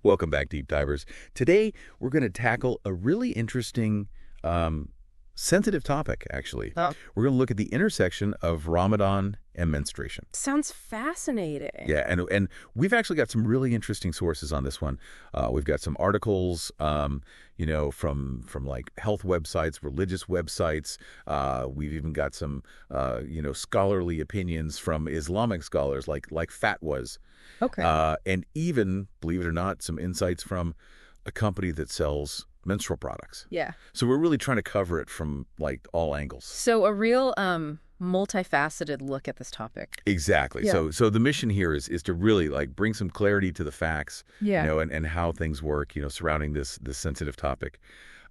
Welcome back, Deep Divers. Today, we're going to tackle a really interesting, sensitive topic, actually. Oh, We're going to look at the intersection of Ramadan and menstruation. sounds fascinating. Yeah, and we've actually got some really interesting sources on this one. We've got some articles, from like health websites, religious websites. We've even got some, scholarly opinions from Islamic scholars like fatwas. Okay. And even, believe it or not, some insights from a company that sells menstrual products. Yeah. So we're really trying to cover it from like all angles. So a real multifaceted look at this topic. Exactly. Yeah. So the mission here is to really like bring some clarity to the facts, Yeah. and how things work, surrounding this sensitive topic.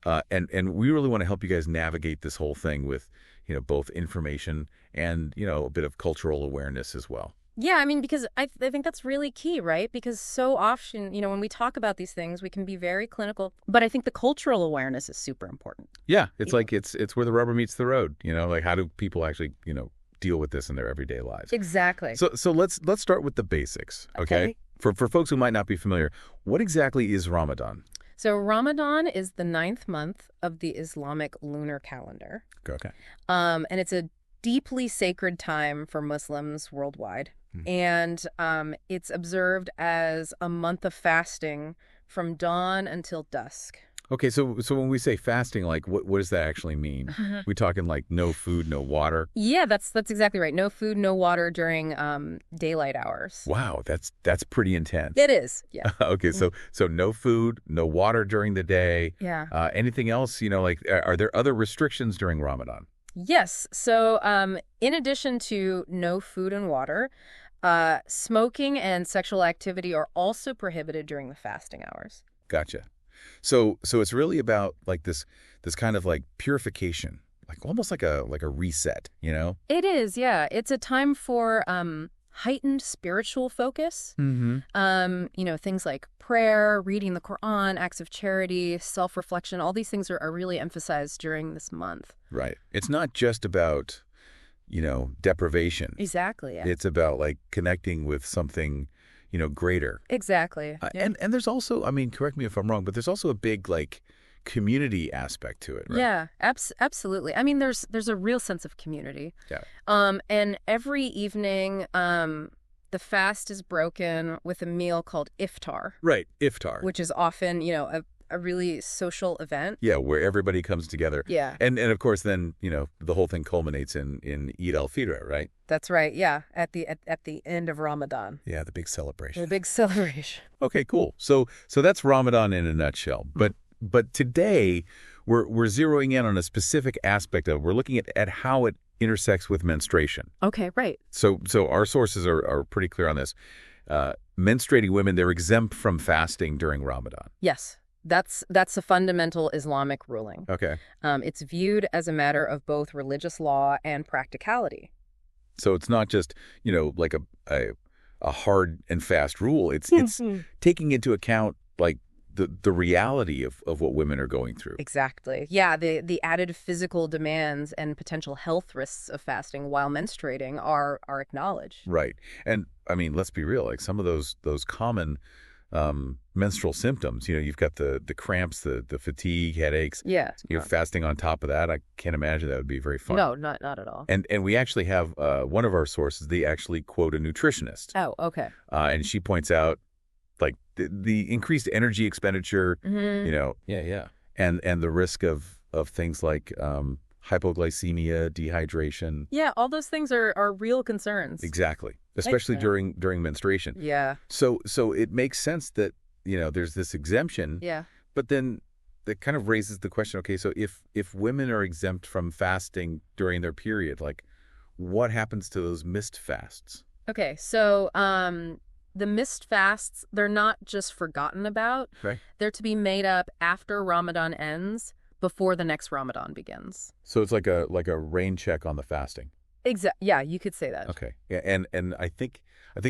And we really want to help you guys navigate this whole thing with, both information and, a bit of cultural awareness as well. Yeah, I mean, because I think that's really key, right? Because so often, when we talk about these things, we can be very clinical, but I think the cultural awareness is super important. Yeah, it's like it's where the rubber meets the road, like how do people actually, deal with this in their everyday lives? Exactly. So let's start with the basics, okay? For folks who might not be familiar, what exactly is Ramadan? So Ramadan is the 9th month of the Islamic lunar calendar. Okay. And it's a deeply sacred time for Muslims worldwide. And it's observed as a month of fasting from dawn until dusk. Okay, so when we say fasting, like what does that actually mean? We talking like no food, no water? Yeah, that's exactly right. No food, no water during daylight hours. Wow, that's pretty intense. It is, yeah. Okay, so no food, no water during the day. Yeah. Anything else, are there other restrictions during Ramadan? Yes. So in addition to no food and water, smoking and sexual activity are also prohibited during the fasting hours. Gotcha. So it's really about like this kind of like purification, like almost like a reset, It is, yeah. It's a time for heightened spiritual focus. Mm-hmm. Things like prayer, reading the Quran, acts of charity, self-reflection, all these things are really emphasized during this month. Right. It's not just about, deprivation. Exactly, yeah. It's about like connecting with something, greater. Exactly. Yeah. And there's also, I mean, correct me if I'm wrong, but there's also a big like community aspect to it, right? Yeah, absolutely. I mean, there's a real sense of community. Yeah. And every evening, the fast is broken with a meal called iftar, Right. Iftar. which is often, a really social event. Yeah, where everybody comes together. Yeah, And of course then, the whole thing culminates in Eid al-Fitr, right? that's right. Yeah, at the end of Ramadan, Yeah, the big celebration. the big celebration. Okay, cool. So that's Ramadan in a nutshell. But today we're zeroing in on a specific aspect of it. We're looking at how it intersects with menstruation. Okay, right. So our sources are pretty clear on this. Menstruating women, they're exempt from fasting during Ramadan. Yes, that's a fundamental Islamic ruling. Okay. It's viewed as a matter of both religious law and practicality. So it's not just, like a hard and fast rule. It's taking into account like the reality of what women are going through. Exactly. Yeah, the added physical demands and potential health risks of fasting while menstruating are acknowledged. Right. And I mean, let's be real, like some of those common menstrual symptoms, you've got the cramps, the fatigue, headaches. Yeah. You're fasting on top of that. I can't imagine that would be very fun. No, not at all. And we actually have one of our sources, they actually quote a nutritionist. Oh, okay. And she points out like the increased energy expenditure, Yeah. and the risk of things like hypoglycemia, dehydration. Yeah, all those things are real concerns. Exactly. Especially sense. during menstruation. Yeah. So it makes sense that, there's this exemption. Yeah. But then that kind of raises the question, okay, so if women are exempt from fasting during their period, like what happens to those missed fasts? Okay, so the missed fasts, they're not just forgotten about. Okay. They're to be made up after Ramadan ends, before the next Ramadan begins. So it's like a rain check on the fasting. Yeah, you could say that. Okay. Yeah, and I think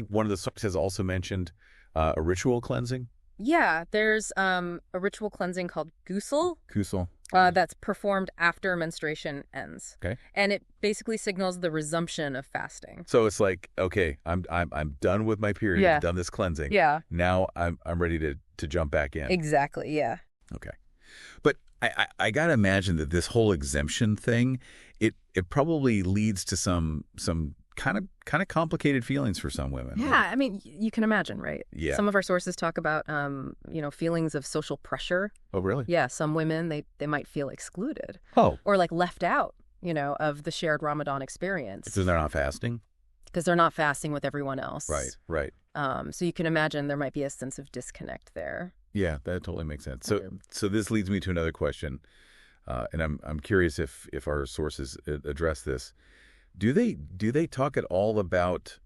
one of the sources has also mentioned a ritual cleansing. Yeah, there's a ritual cleansing called ghusl Kusal. that's performed after menstruation ends. Okay. And it basically signals the resumption of fasting. So it's like, okay, I'm done with my period. Yeah. I've done this cleansing. Yeah. Now I'm ready to jump back in. Exactly, yeah. Okay. But I got to imagine that this whole exemption thing, it probably leads to some kind of complicated feelings for some women. Yeah, Like, I mean, you can imagine, right? yeah. Some of our sources talk about, feelings of social pressure. Oh, really? Yeah, some women, they might feel excluded Oh. or like left out, of the shared Ramadan experience. Because they're not fasting? Because they're not fasting with everyone else. Right. So you can imagine there might be a sense of disconnect there. Yeah, that totally makes sense. So this leads me to another question, and I'm curious if our sources address this. Do they talk at all about,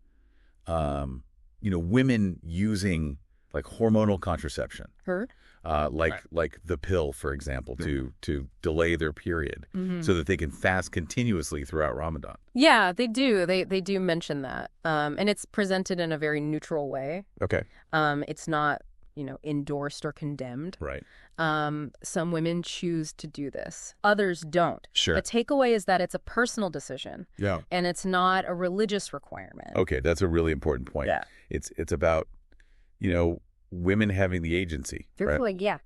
women using like hormonal contraception, Heard? like the pill, for example, to delay their period so that they can fast continuously throughout Ramadan? Yeah, they do. They do mention that, and it's presented in a very neutral way. Okay. It's not endorsed or condemned. Right. Some women choose to do this. Others don't. Sure. The takeaway is that it's a personal decision. Yeah. And it's not a religious requirement. Okay, that's a really important point. Yeah. It's about, women having the agency, They're right? like, yeah.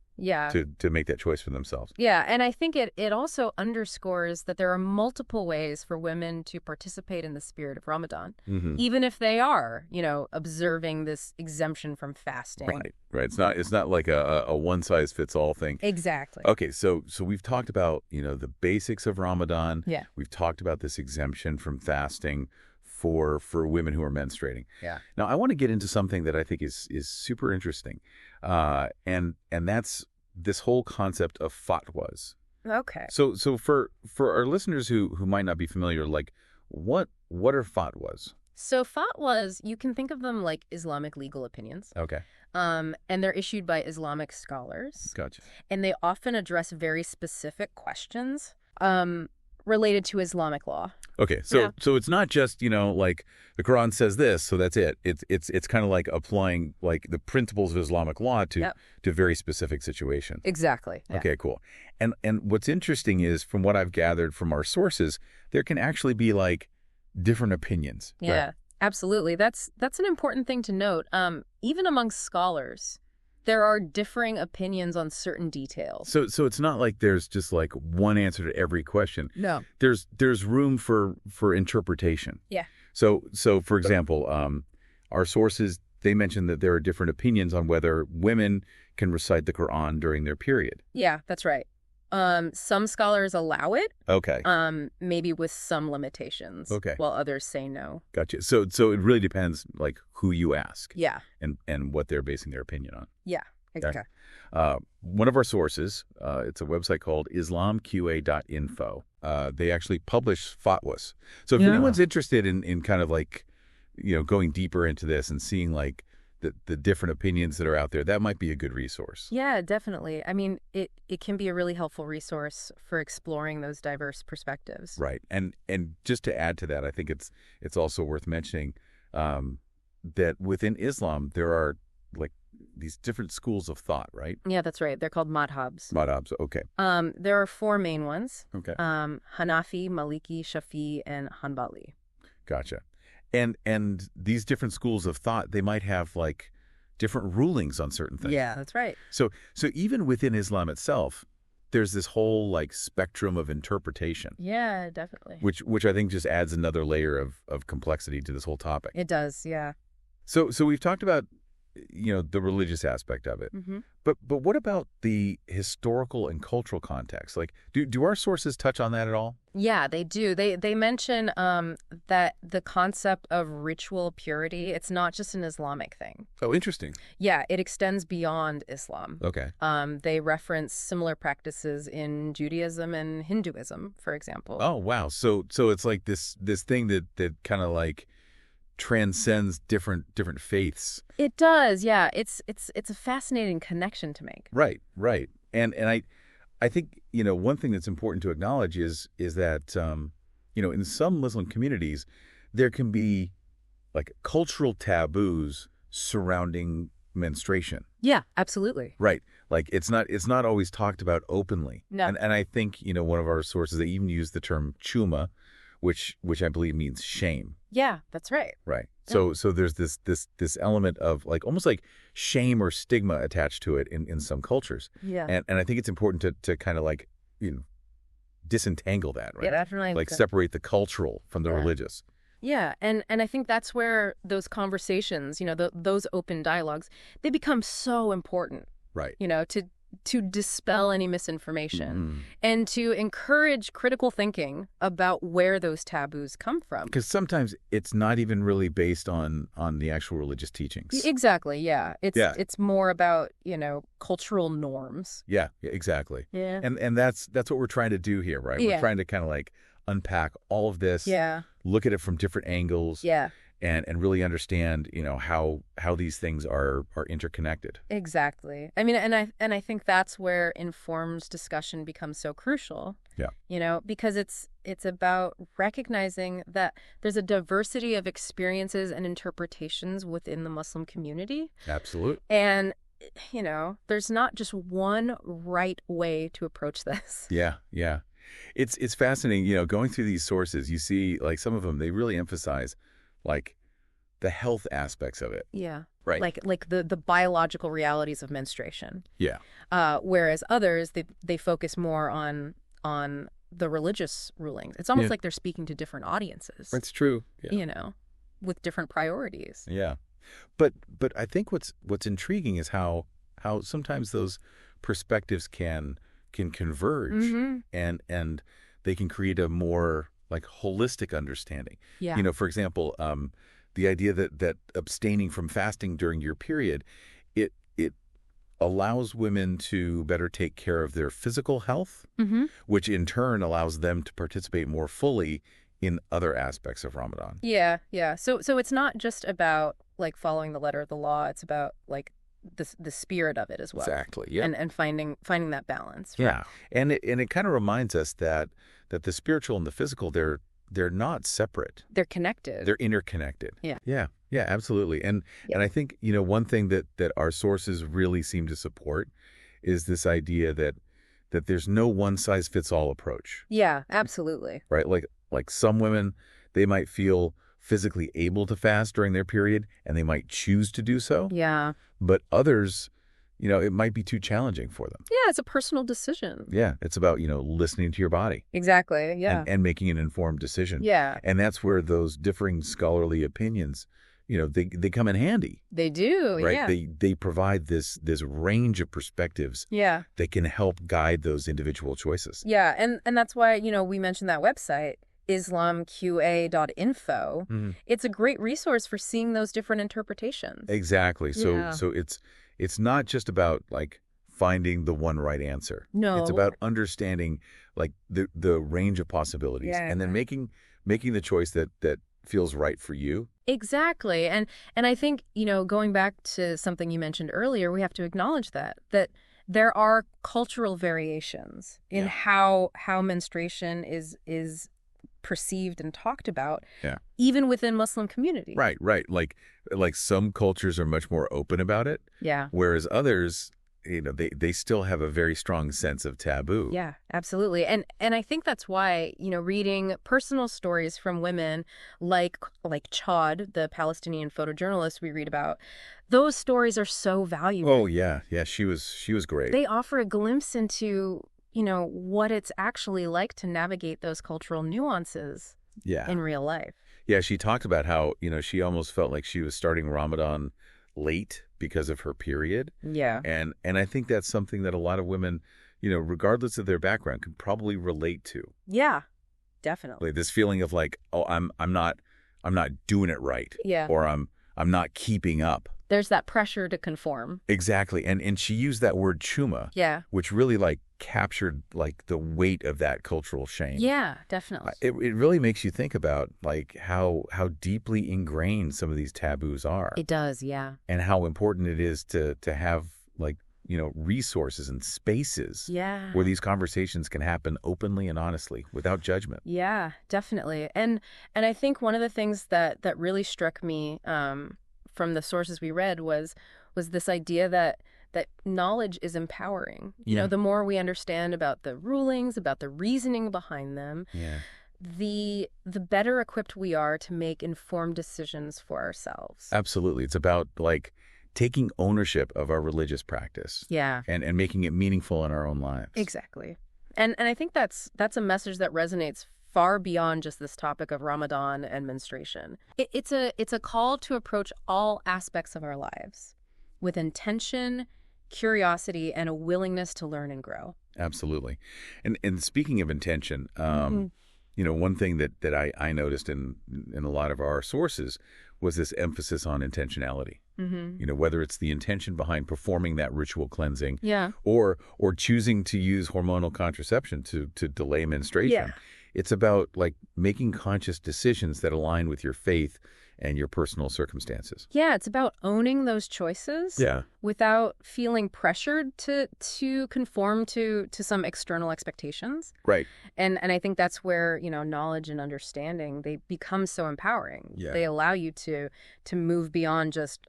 To make that choice for themselves. Yeah, and I think it also underscores that there are multiple ways for women to participate in the spirit of Ramadan, even if they are, observing this exemption from fasting. Right. It's not like a one size fits all thing. Exactly. Okay, so we've talked about, the basics of Ramadan. Yeah. We've talked about this exemption from fasting for women who are menstruating. Yeah. Now, I want to get into something that I think is super interesting. And that's this whole concept of fatwas. Okay. So for our listeners who might not be familiar, like what are fatwas? So fatwas, you can think of them like Islamic legal opinions. Okay. And they're issued by Islamic scholars. Gotcha. And they often address very specific questions related to Islamic law. Okay, so it's not just, like the Quran says this, so that's it. It's kind of like applying like the principles of Islamic law to very specific situations. Exactly. Yeah. Okay, cool. And what's interesting is, from what I've gathered from our sources, there can actually be like different opinions. Yeah, right? absolutely. That's an important thing to note. Even amongst scholars, there are differing opinions on certain details. So it's not like there's just like one answer to every question. No. There's room for interpretation. Yeah. So for example, our sources, they mention that there are different opinions on whether women can recite the Quran during their period. Yeah, that's right. Some scholars allow it. Okay. Maybe with some limitations. Okay. While others say no. Gotcha. So it really depends, like, who you ask. Yeah. And what they're basing their opinion on. Yeah. Exactly. One of our sources, it's a website called islamqa.info. They actually publish fatwas. So if anyone's interested in kind of like, going deeper into this and seeing like the different opinions that are out there, that might be a good resource. Yeah, definitely. I mean, it can be a really helpful resource for exploring those diverse perspectives. Right. And just to add to that, I think it's also worth mentioning that within Islam, there are like these different schools of thought, right? Yeah, that's right. They're called madhabs. Madhabs, okay. There are four main ones. Okay. Hanafi, Maliki, Shafi, and Hanbali. Gotcha. And these different schools of thought, they might have like different rulings on certain things. Yeah, that's right. So even within Islam itself, there's this whole like spectrum of interpretation. Yeah, definitely. Which I think just adds another layer of complexity to this whole topic. It does, yeah. So we've talked about the religious aspect of it. Mm-hmm. But what about the historical and cultural context? Like, do our sources touch on that at all? Yeah, they do. They mention that the concept of ritual purity, it's not just an Islamic thing. Oh, interesting. Yeah, it extends beyond Islam. Okay. They reference similar practices in Judaism and Hinduism, for example. Oh, wow. So it's like this thing that kind of like transcends different faiths. It does, yeah. It's a fascinating connection to make. Right. And I think, one thing that's important to acknowledge is that, in some Muslim communities, there can be like cultural taboos surrounding menstruation. Yeah, absolutely. Right. Like it's not always talked about openly. No. And I think, one of our sources, they even use the term chuma, which I believe means shame. Yeah, that's right. Right. Yeah. So there's this element of like almost like shame or stigma attached to it in some cultures. Yeah. And I think it's important to kind of like, disentangle that, Yeah, right? definitely. Like separate the cultural from the Yeah. religious. Yeah, and I think that's where those conversations, those open dialogues, they become so important, Right. to dispel any misinformation Mm-hmm. and to encourage critical thinking about where those taboos come from. Because sometimes it's not even really based on the actual religious teachings. Exactly, yeah. Yeah. It's more about, cultural norms. Yeah, exactly. Yeah. And that's what we're trying to do here, right? Yeah. We're trying to kind of like unpack all of this, Yeah. look at it from different angles, Yeah. and really understand, how these things are interconnected. Exactly. I mean, and I think that's where informed discussion becomes so crucial. Yeah. Because it's about recognizing that there's a diversity of experiences and interpretations within the Muslim community. Absolutely. And there's not just one right way to approach this. Yeah, yeah. It's fascinating, going through these sources, you see like some of them, they really emphasize like the health aspects of it. Yeah. Right. Like the biological realities of menstruation. Yeah. Whereas others, they focus more on the religious rulings. It's almost like they're speaking to different audiences. That's true. Yeah. With different priorities. Yeah. But I think what's intriguing is how sometimes those perspectives can converge, Mm-hmm. and they can create a more like holistic understanding. Yeah. For example, the idea that abstaining from fasting during your period, it allows women to better take care of their physical health, Mm-hmm. which in turn allows them to participate more fully in other aspects of Ramadan. Yeah, yeah. So it's not just about like following the letter of the law. It's about like the spirit of it as well. Exactly. Yeah. And finding that balance. Yeah. And it kind of reminds us that the spiritual and the physical, they're not separate. They're connected. They're interconnected. Yeah. Yeah. Yeah, absolutely. And I think, one thing that our sources really seem to support is this idea that there's no one size fits all approach. Yeah, absolutely. Right? Like some women, they might feel physically able to fast during their period and they might choose to do so. Yeah. But others, it might be too challenging for them. Yeah, it's a personal decision. Yeah, it's about, listening to your body. Exactly. Yeah. And making an informed decision. Yeah. And that's where those differing scholarly opinions, they come in handy. They do. Right? Yeah. They provide this range of perspectives Yeah. that can help guide those individual choices. Yeah. And that's why, we mentioned that website, islamqa.info. Mm-hmm. It's a great resource for seeing those different interpretations. Exactly. So Yeah. so it's not just about like finding the one right answer. No. It's about understanding like the range of possibilities, Yeah. and then making the choice that feels right for you. Exactly. And I think, going back to something you mentioned earlier, we have to acknowledge that there are cultural variations in how menstruation is perceived and talked about, even within Muslim communities. Right. Like some cultures are much more open about it, Yeah. whereas others, they still have a very strong sense of taboo. Yeah, absolutely. And I think that's why, reading personal stories from women like Chad, the Palestinian photojournalist we read about, those stories are so valuable. Oh, yeah. Yeah, she was great. They offer a glimpse into, what it's actually like to navigate those cultural nuances in real life. Yeah, she talked about how, she almost felt like she was starting Ramadan late because of her period. Yeah. And I think that's something that a lot of women, regardless of their background, can probably relate to. Yeah, definitely. Like this feeling of like, oh, I'm not doing it right. Yeah. Or I'm not keeping up. There's that pressure to conform. Exactly. And she used that word chuma, Yeah. which really like captured like the weight of that cultural shame. Yeah, definitely. It really makes you think about like how deeply ingrained some of these taboos are. It does, yeah. And how important it is to have like, resources and spaces where these conversations can happen openly and honestly without judgment. Yeah, definitely. And I think one of the things that really struck me from the sources we read was this idea that knowledge is empowering. The more we understand about the rulings, about the reasoning behind them, the better equipped we are to make informed decisions for ourselves. Absolutely. It's about like taking ownership of our religious practice. Yeah. And making it meaningful in our own lives. Exactly. And I think that's a message that resonates far beyond just this topic of Ramadan and menstruation. It's a call to approach all aspects of our lives with intention, curiosity, and a willingness to learn and grow. Absolutely. And speaking of intention, one thing that I noticed in a lot of our sources was this emphasis on intentionality. Whether it's the intention behind performing that ritual cleansing, or choosing to use hormonal contraception to delay menstruation. Yeah. It's about like making conscious decisions that align with your faith and your personal circumstances. Yeah, it's about owning those choices without feeling pressured to conform to some external expectations. Right. And I think that's where, knowledge and understanding, they become so empowering. Yeah. They allow you to move beyond just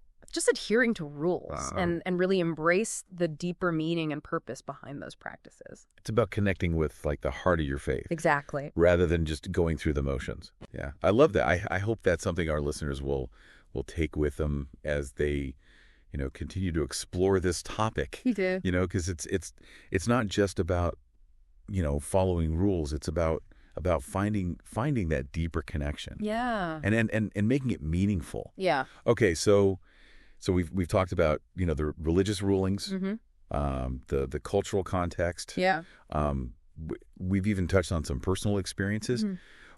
adhering to rules and really embrace the deeper meaning and purpose behind those practices. It's about connecting with like the heart of your faith. Exactly. Rather than just going through the motions. Yeah. I love that. I hope that's something our listeners will take with them as they, continue to explore this topic. You do. Because it's not just about, following rules. It's about finding that deeper connection. Yeah. And making it meaningful. Yeah. Okay, so we've talked about, the religious rulings, the cultural context. Yeah. We've even touched on some personal experiences.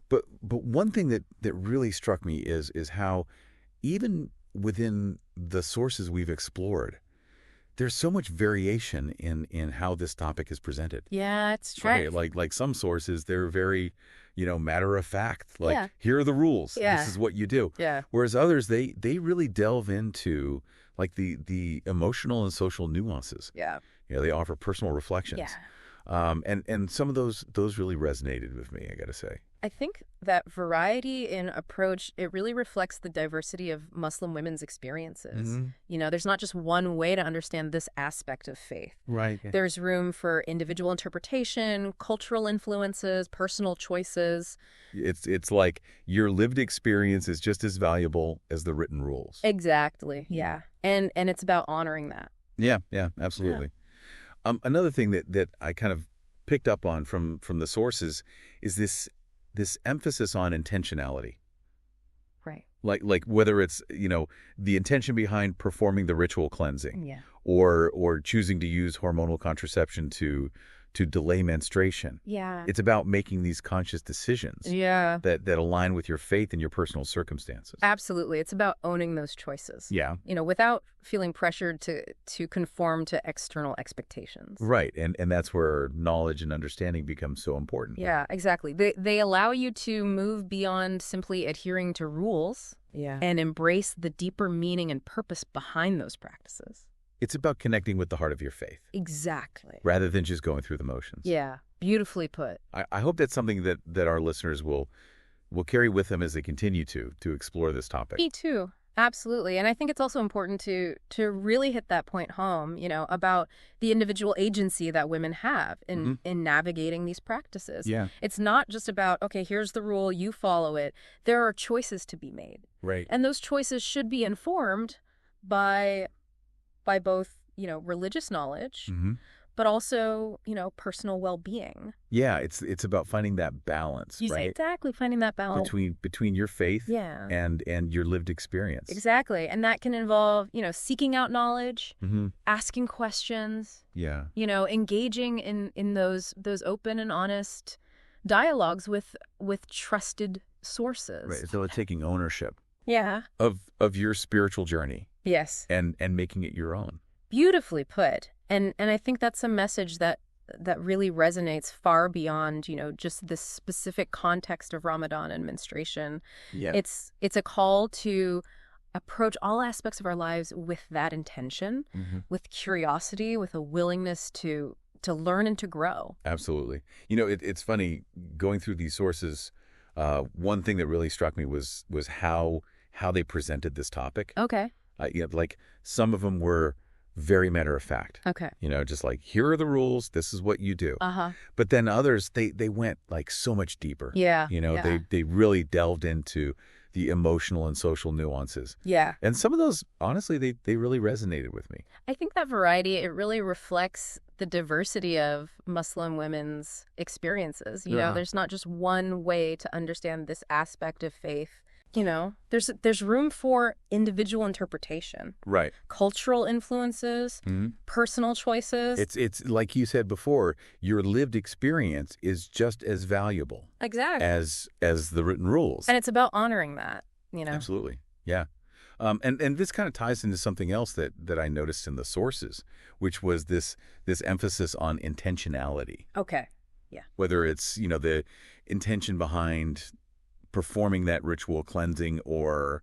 But one thing that really struck me is how even within the sources we've explored, there's so much variation in how this topic is presented. Yeah, it's true. Right? Like some sources, they're very, matter of fact. Like, here are the rules. Yeah. This is what you do. Yeah. Whereas others, they really delve into like the emotional and social nuances. Yeah. They offer personal reflections. Yeah. And some of those really resonated with me, I got to say. I think that variety in approach, it really reflects the diversity of Muslim women's experiences. There's not just one way to understand this aspect of faith. Right. There's room for individual interpretation, cultural influences, personal choices. It's like your lived experience is just as valuable as the written rules. Exactly. Yeah. And it's about honoring that. Yeah, absolutely. Yeah. Another thing that I kind of picked up on from the sources is this emphasis on intentionality. Right. Like whether it's, the intention behind performing the ritual cleansing. Yeah. Or choosing to use hormonal contraception to delay menstruation. Yeah. It's about making these conscious decisions. Yeah. That align with your faith and your personal circumstances. Absolutely. It's about owning those choices. Yeah. Without feeling pressured to conform to external expectations. Right. And that's where knowledge and understanding becomes so important. Yeah, exactly. They allow you to move beyond simply adhering to rules and embrace the deeper meaning and purpose behind those practices. It's about connecting with the heart of your faith. Exactly. Rather than just going through the motions. Yeah, beautifully put. I hope that's something that our listeners will carry with them as they continue to explore this topic. Me too. Absolutely. And I think it's also important to really hit that point home, about the individual agency that women have in navigating these practices. Yeah. It's not just about, okay, here's the rule, you follow it. There are choices to be made. Right. And those choices should be informed by both, religious knowledge, but also, personal well-being. Yeah, it's about finding that balance, right? Exactly, finding that balance. Between your faith Yeah. and your lived experience. Exactly. And that can involve, seeking out knowledge, asking questions, Yeah. Engaging in those open and honest dialogues with trusted sources. Right. So it's taking ownership Yeah. of your spiritual journey. Yes. And making it your own. Beautifully put. And I think that's a message that really resonates far beyond, just this specific context of Ramadan and menstruation. Yeah. It's a call to approach all aspects of our lives with that intention, with curiosity, with a willingness to learn and to grow. Absolutely. It's funny going through these sources. One thing that really struck me was how they presented this topic. Okay. Like some of them were very matter of fact. Okay. Just like, here are the rules, this is what you do. Uh-huh. But then others, they went like so much deeper. Yeah. They really delved into the emotional and social nuances. Yeah. And some of those, honestly, they really resonated with me. I think that variety, it really reflects the diversity of Muslim women's experiences. There's not just one way to understand this aspect of faith. There's room for individual interpretation. Right. Cultural influences, personal choices. It's like you said before, your lived experience is just as valuable Exactly. as the written rules. And it's about honoring that, Absolutely. Yeah. And this kind of ties into something else that I noticed in the sources, which was this emphasis on intentionality. Okay. Yeah. Whether it's, the intention behind performing that ritual cleansing or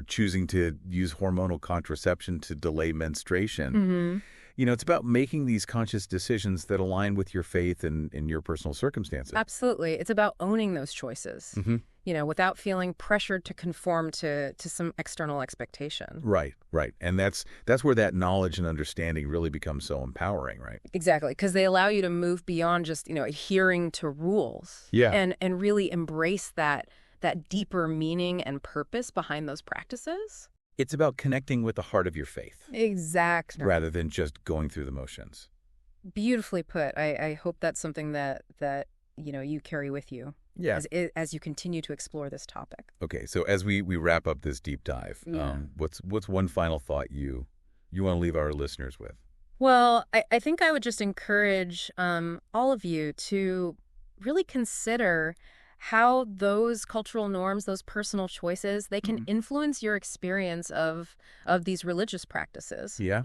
choosing to use hormonal contraception to delay menstruation. Mm-hmm. It's about making these conscious decisions that align with your faith and your personal circumstances. Absolutely. It's about owning those choices, without feeling pressured to conform to some external expectation. Right. And that's where that knowledge and understanding really becomes so empowering, right? Exactly, because they allow you to move beyond just, adhering to rules. Yeah. And really embrace that deeper meaning and purpose behind those practices. It's about connecting with the heart of your faith. Exactly. Rather than just going through the motions. Beautifully put. I hope that's something that you carry with you. Yeah. As you continue to explore this topic. Okay, so as we wrap up this deep dive, what's one final thought you want to leave our listeners with? Well, I think I would just encourage all of you to really consider how those cultural norms, those personal choices, they can influence your experience of these religious practices. Yeah.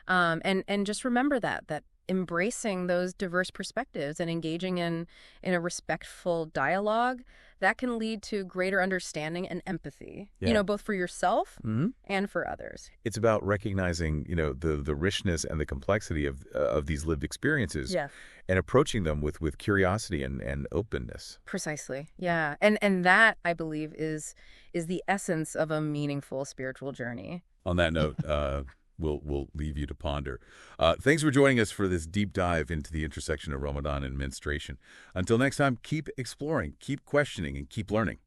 And just remember that embracing those diverse perspectives and engaging in a respectful dialogue, that can lead to greater understanding and empathy, both for yourself and for others. It's about recognizing, the richness and the complexity of these lived experiences and approaching them with curiosity and openness. Precisely. Yeah. And that, I believe, is the essence of a meaningful spiritual journey. On that note, we'll leave you to ponder. Thanks for joining us for this deep dive into the intersection of Ramadan and menstruation. Until next time, keep exploring, keep questioning, and keep learning.